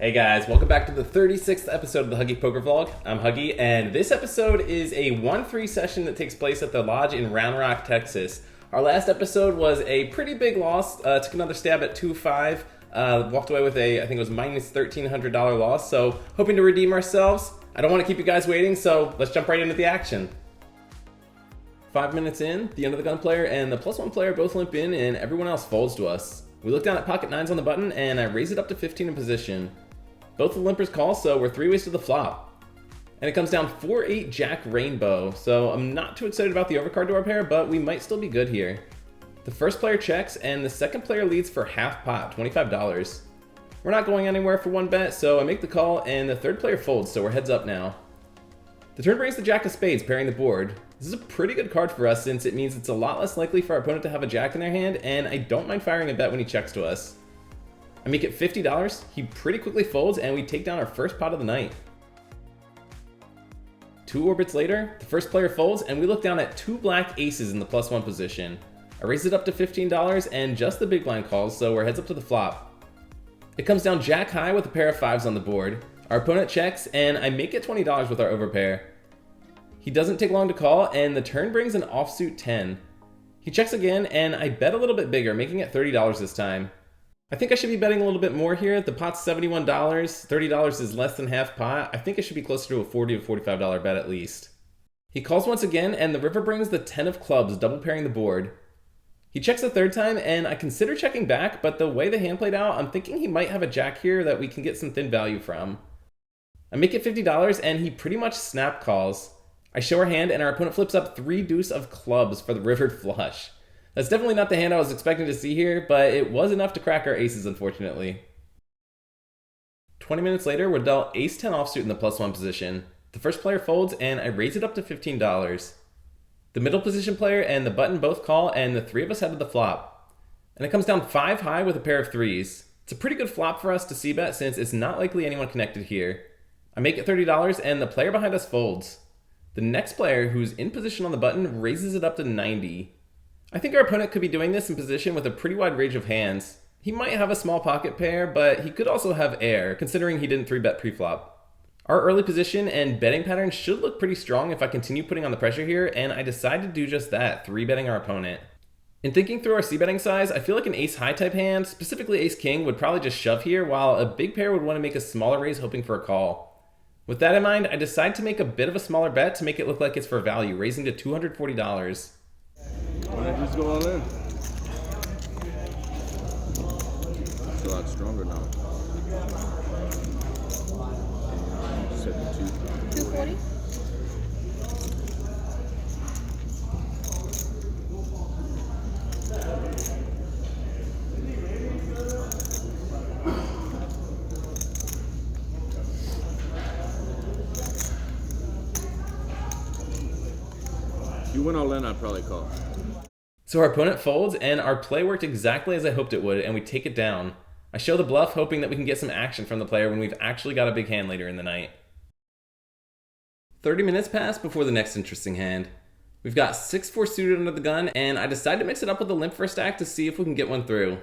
Hey guys, welcome back to the 36th episode of the Huggy Poker Vlog. I'm Huggy, and this episode is a 1-3 session that takes place at the Lodge in Round Rock, Texas. Our last episode was a pretty big loss, took another stab at 2-5, walked away with I think it was minus $1,300 loss, so hoping to redeem ourselves. I don't want to keep you guys waiting, so let's jump right into the action. 5 minutes in, the end of the gun player and the +1 player both limp in, and everyone else folds to us. We look down at pocket nines on the button, and I raise it up to 15 in position. Both the limpers call, so we're 3 ways to the flop. And it comes down 4-8 Jack Rainbow, so I'm not too excited about the overcard to our pair, but we might still be good here. The first player checks, and the second player leads for half pot, $25. We're not going anywhere for one bet, so I make the call, and the third player folds, so we're heads up now. The turn brings the Jack of Spades, pairing the board. This is a pretty good card for us, since it means it's a lot less likely for our opponent to have a Jack in their hand, and I don't mind firing a bet when he checks to us. I make it $50, he pretty quickly folds, and we take down our first pot of the night. 2 orbits later, the first player folds, and we look down at 2 black aces in the +1 position. I raise it up to $15, and just the big blind calls, so we're heads up to the flop. It comes down Jack high with a pair of 5s on the board. Our opponent checks, and I make it $20 with our overpair. He doesn't take long to call, and the turn brings an offsuit 10. He checks again, and I bet a little bit bigger, making it $30 this time. I think I should be betting a little bit more here. The pot's $71, $30 is less than half pot. I think it should be closer to a $40 to $45 bet at least. He calls once again, and the river brings the 10 of clubs, double pairing the board. He checks a third time, and I consider checking back, but the way the hand played out, I'm thinking he might have a Jack here that we can get some thin value from. I make it $50, and he pretty much snap calls. I show our hand, and our opponent flips up 3 deuce of clubs for the rivered flush. That's definitely not the hand I was expecting to see here, but it was enough to crack our aces, unfortunately. 20 minutes later, we're dealt ace-10 offsuit in the +1 position. The first player folds, and I raise it up to $15. The middle position player and the button both call, and the 3 of us head to the flop. And it comes down 5 high with a pair of 3s. It's a pretty good flop for us to c-bet since it's not likely anyone connected here. I make it $30, and the player behind us folds. The next player, who's in position on the button, raises it up to 90. I think our opponent could be doing this in position with a pretty wide range of hands. He might have a small pocket pair, but he could also have air, considering he didn't 3-bet pre-flop. Our early position and betting pattern should look pretty strong if I continue putting on the pressure here, and I decide to do just that, 3-betting our opponent. In thinking through our c-betting size, I feel like an ace-high type hand, specifically ace-king, would probably just shove here, while a big pair would want to make a smaller raise hoping for a call. With that in mind, I decide to make a bit of a smaller bet to make it look like it's for value, raising to $240. Why not just go all in? It's a lot stronger now. 240? If you went all in, I'd probably call. So our opponent folds, and our play worked exactly as I hoped it would, and we take it down. I show the bluff, hoping that we can get some action from the player when we've actually got a big hand later in the night. 30 minutes pass before the next interesting hand. We've got 6-4 suited under the gun, and I decide to mix it up with a limp for a stack to see if we can get one through.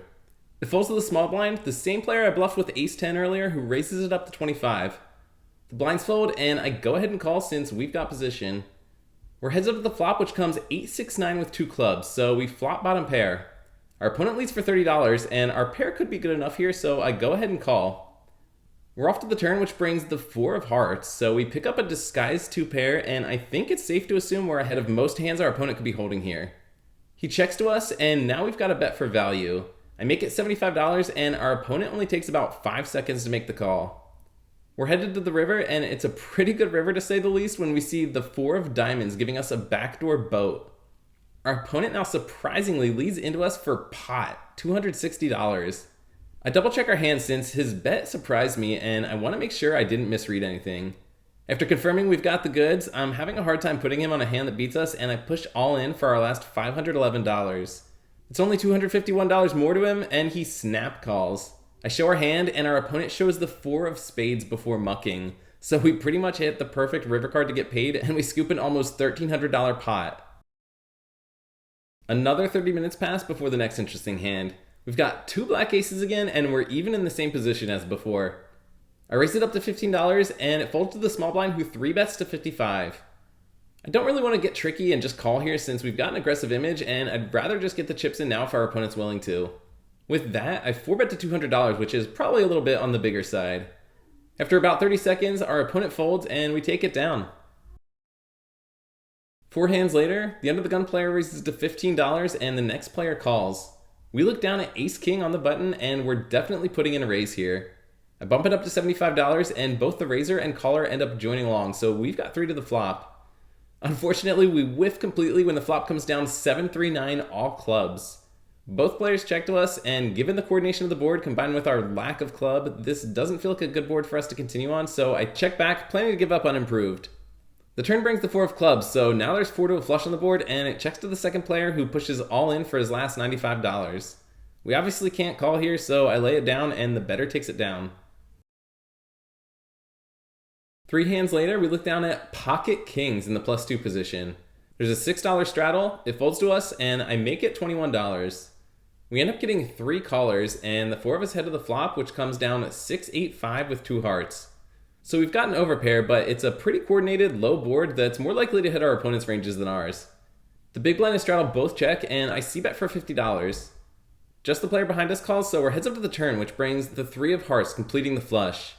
It folds to the small blind, the same player I bluffed with ace-10 earlier, who raises it up to 25. The blinds fold, and I go ahead and call since we've got position. We're heads up to the flop, which comes 8-6-9 with 2 clubs, so we flop bottom pair. Our opponent leads for $30, and our pair could be good enough here, so I go ahead and call. We're off to the turn, which brings the 4 of hearts, so we pick up a disguised 2 pair, and I think it's safe to assume we're ahead of most hands our opponent could be holding here. He checks to us, and now we've got a bet for value. I make it $75, and our opponent only takes about 5 seconds to make the call. We're headed to the river, and it's a pretty good river to say the least when we see the 4 of diamonds giving us a backdoor boat. Our opponent now surprisingly leads into us for pot, $260. I double check our hand since his bet surprised me, and I want to make sure I didn't misread anything. After confirming we've got the goods, I'm having a hard time putting him on a hand that beats us, and I push all in for our last $511. It's only $251 more to him, and he snap calls. I show our hand, and our opponent shows the 4 of spades before mucking, so we pretty much hit the perfect river card to get paid, and we scoop an almost $1,300 pot. Another 30 minutes pass before the next interesting hand. We've got 2 black aces again, and we're even in the same position as before. I raised it up to $15 and it folds to the small blind who 3-bets to 55. I don't really want to get tricky and just call here since we've got an aggressive image, and I'd rather just get the chips in now if our opponent's willing to. With that, I 4-bet to $200, which is probably a little bit on the bigger side. After about 30 seconds, our opponent folds and we take it down. 4 hands later, the under the gun player raises to $15 and the next player calls. We look down at ace-king on the button and we're definitely putting in a raise here. I bump it up to $75 and both the raiser and caller end up joining along, so we've got 3 to the flop. Unfortunately, we whiff completely when the flop comes down 7-3-9 all clubs. Both players check to us, and given the coordination of the board combined with our lack of club, this doesn't feel like a good board for us to continue on, so I check back, planning to give up unimproved. The turn brings the 4 of clubs, so now there's 4 to a flush on the board, and it checks to the second player who pushes all in for his last $95. We obviously can't call here, so I lay it down and the bettor takes it down. 3 hands later, we look down at pocket kings in the +2 position. There's a $6 straddle, it folds to us, and I make it $21. We end up getting 3 callers, and the 4 of us head to the flop, which comes down at 6-8-5 with 2 hearts. So we've got an overpair, but it's a pretty coordinated low board that's more likely to hit our opponent's ranges than ours. The big blind and straddle both check, and I c-bet for $50. Just the player behind us calls, so we're heads up to the turn, which brings the 3 of hearts, completing the flush.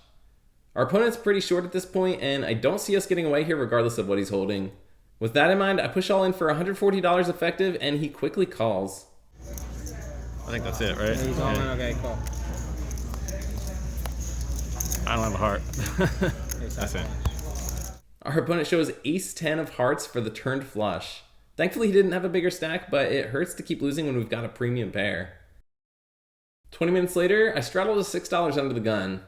Our opponent's pretty short at this point, and I don't see us getting away here regardless of what he's holding. With that in mind, I push all in for $140 effective, and he quickly calls. I think that's it, right? He's all in, okay, cool. I don't have a heart. That's it. Our opponent shows ace-10 of hearts for the turned flush. Thankfully, he didn't have a bigger stack, but it hurts to keep losing when we've got a premium pair. 20 minutes later, I straddle to $6 under the gun.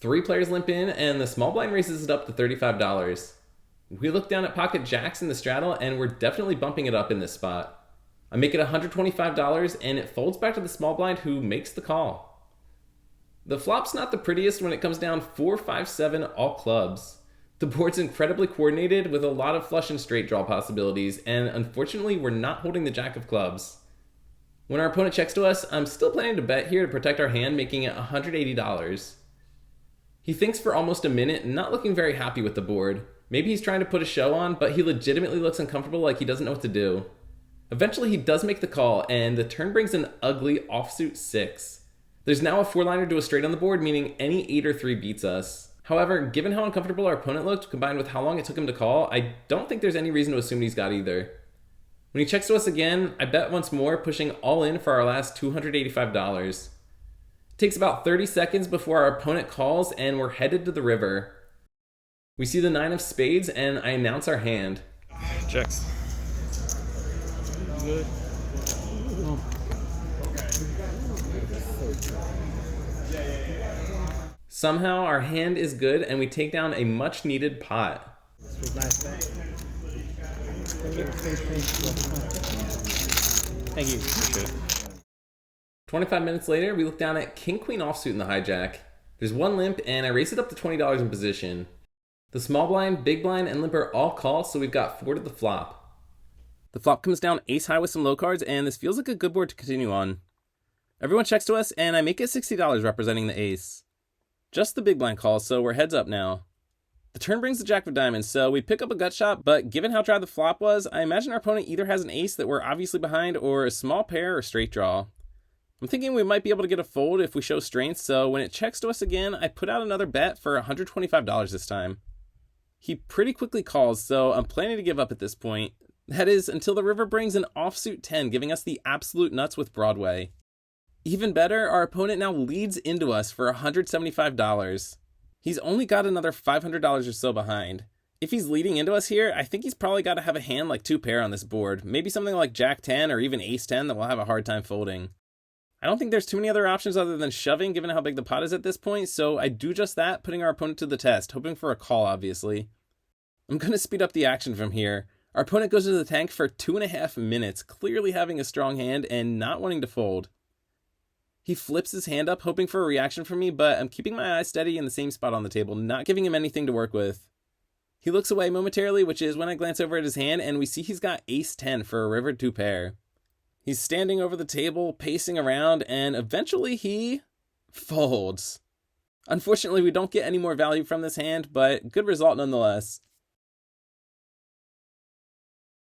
3 players limp in, and the small blind raises it up to $35. We look down at pocket jacks in the straddle, and we're definitely bumping it up in this spot. I make it $125, and it folds back to the small blind who makes the call. The flop's not the prettiest when it comes down 4-5-7 all clubs. The board's incredibly coordinated with a lot of flush and straight draw possibilities, and unfortunately we're not holding the jack of clubs. When our opponent checks to us, I'm still planning to bet here to protect our hand, making it $180. He thinks for almost a minute, not looking very happy with the board. Maybe he's trying to put a show on, but he legitimately looks uncomfortable, like he doesn't know what to do. Eventually he does make the call, and the turn brings an ugly offsuit 6. There's now a 4-liner to a straight on the board, meaning any 8 or 3 beats us. However, given how uncomfortable our opponent looked, combined with how long it took him to call, I don't think there's any reason to assume he's got either. When he checks to us again, I bet once more, pushing all in for our last $285. It takes about 30 seconds before our opponent calls, and we're headed to the river. We see the 9 of spades, and I announce our hand. Checks. Good. Somehow, our hand is good, and we take down a much-needed pot. Thank you. Appreciate it. 25 minutes later, we look down at king-queen offsuit in the hijack. There's 1 limp, and I raise it up to $20 in position. The small blind, big blind, and limper all call, so we've got 4 to the flop. The flop comes down ace-high with some low cards, and this feels like a good board to continue on. Everyone checks to us, and I make it $60 representing the ace. Just the big blind calls, so we're heads up now. The turn brings the jack of diamonds, so we pick up a gut shot, but given how dry the flop was, I imagine our opponent either has an ace that we're obviously behind, or a small pair or straight draw. I'm thinking we might be able to get a fold if we show strength, so when it checks to us again, I put out another bet for $125 this time. He pretty quickly calls, so I'm planning to give up at this point. That is, until the river brings an offsuit 10, giving us the absolute nuts with Broadway. Even better, our opponent now leads into us for $175. He's only got another $500 or so behind. If he's leading into us here, I think he's probably got to have a hand like 2 pair on this board, maybe something like Jack 10 or even Ace 10 that we'll have a hard time folding. I don't think there's too many other options other than shoving given how big the pot is at this point, so I do just that, putting our opponent to the test, hoping for a call obviously. I'm going to speed up the action from here. Our opponent goes to the tank for 2.5 minutes, clearly having a strong hand and not wanting to fold. He flips his hand up, hoping for a reaction from me, but I'm keeping my eyes steady in the same spot on the table, not giving him anything to work with. He looks away momentarily, which is when I glance over at his hand, and we see he's got Ace 10 for a river 2 pair. He's standing over the table, pacing around, and eventually he folds. Unfortunately, we don't get any more value from this hand, but good result nonetheless.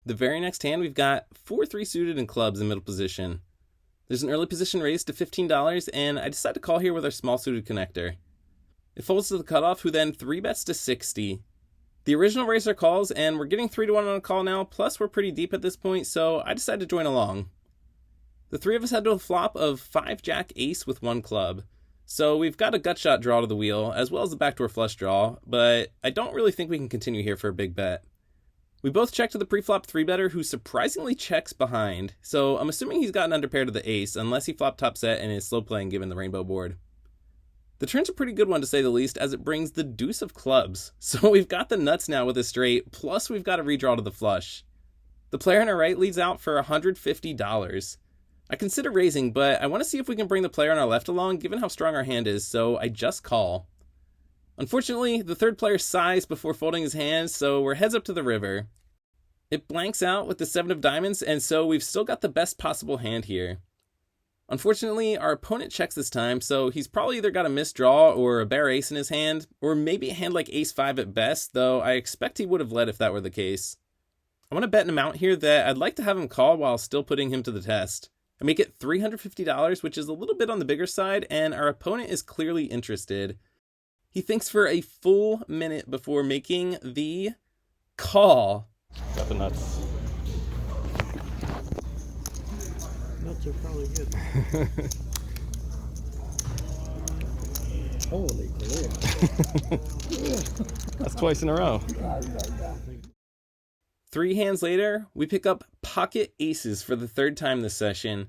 The very next hand, we've got 4-3 suited and clubs in middle position. There's an early position raised to $15, and I decide to call here with our small suited connector. It folds to the cutoff, who then 3-bets to 60. The original raiser calls, and we're getting 3-1 on a call now, plus we're pretty deep at this point, so I decide to join along. The three of us head to a flop of 5-jack-ace with 1 club. So we've got a gut shot draw to the wheel, as well as the backdoor flush draw, but I don't really think we can continue here for a big bet. We both check to the pre-flop 3-better, who surprisingly checks behind, so I'm assuming he's got an underpair to the ace, unless he flopped top set and is slow playing given the rainbow board. The turn's a pretty good one to say the least, as it brings the deuce of clubs, so we've got the nuts now with a straight, plus we've got a redraw to the flush. The player on our right leads out for $150. I consider raising, but I want to see if we can bring the player on our left along, given how strong our hand is, so I just call. Unfortunately, the third player sighs before folding his hands, so we're heads up to the river. It blanks out with the 7 of diamonds, and so we've still got the best possible hand here. Unfortunately, our opponent checks this time, so he's probably either got a missed draw or a bare ace in his hand, or maybe a hand like ace-5 at best, though I expect he would have led if that were the case. I want to bet an amount here that I'd like to have him call while still putting him to the test. I make it $350, which is a little bit on the bigger side, and our opponent is clearly interested. He thinks for a full minute before making the call. Got the nuts. Nuts are probably good. Holy cow. That's twice in a row. 3 hands later, we pick up pocket aces for the 3rd time this session.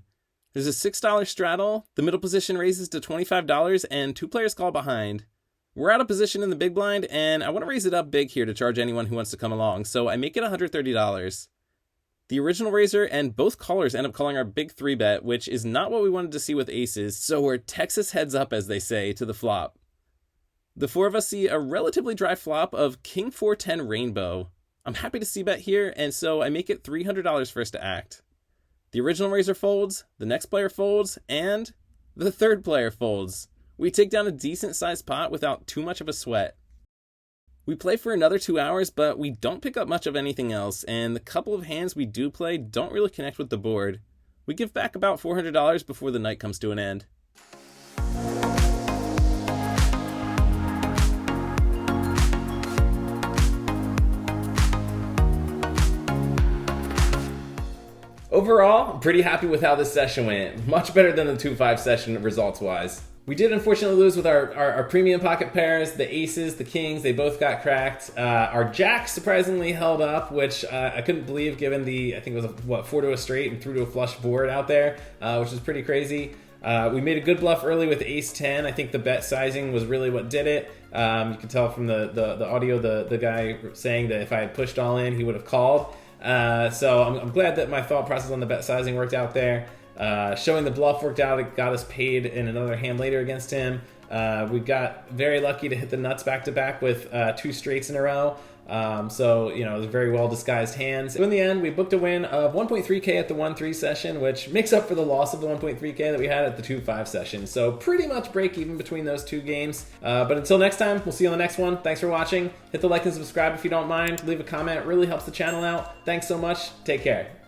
There's a $6 straddle, the middle position raises to $25, and 2 players call behind. We're out of position in the big blind, and I want to raise it up big here to charge anyone who wants to come along, so I make it $130. The original raiser and both callers end up calling our big 3-bet, which is not what we wanted to see with aces, so we're Texas heads up, as they say, to the flop. The 4 of us see a relatively dry flop of King 4-10 rainbow. I'm happy to see bet here, and so I make it $300 for us to act. The original raiser folds, the next player folds, and the 3rd player folds. We take down a decent-sized pot without too much of a sweat. We play for another 2 hours, but we don't pick up much of anything else, and the couple of hands we do play don't really connect with the board. We give back about $400 before the night comes to an end. Overall, I'm pretty happy with how this session went. Much better than the 2-5 session results-wise. We did unfortunately lose with our premium pocket pairs, the aces, the kings, they both got cracked. Our jacks surprisingly held up, which I couldn't believe given the, I think it was 4 to a straight and through to a flush board out there, which is pretty crazy. We made a good bluff early with ace-10. I think the bet sizing was really what did it. You can tell from the audio, the guy saying that if I had pushed all in, he would have called. So I'm glad that my thought process on the bet sizing worked out there. Showing the bluff worked out. It got us paid in another hand later against him. We got very lucky to hit the nuts back to back with 2 straights in a row. So, it was very well disguised hands. So in the end, we booked a win of 1.3K at the 1-3 session, which makes up for the loss of the 1.3K that we had at the 2-5 session. So pretty much break even between those 2 games. But until next time, we'll see you on the next one. Thanks for watching. Hit the like and subscribe if you don't mind. Leave a comment. It really helps the channel out. Thanks so much. Take care.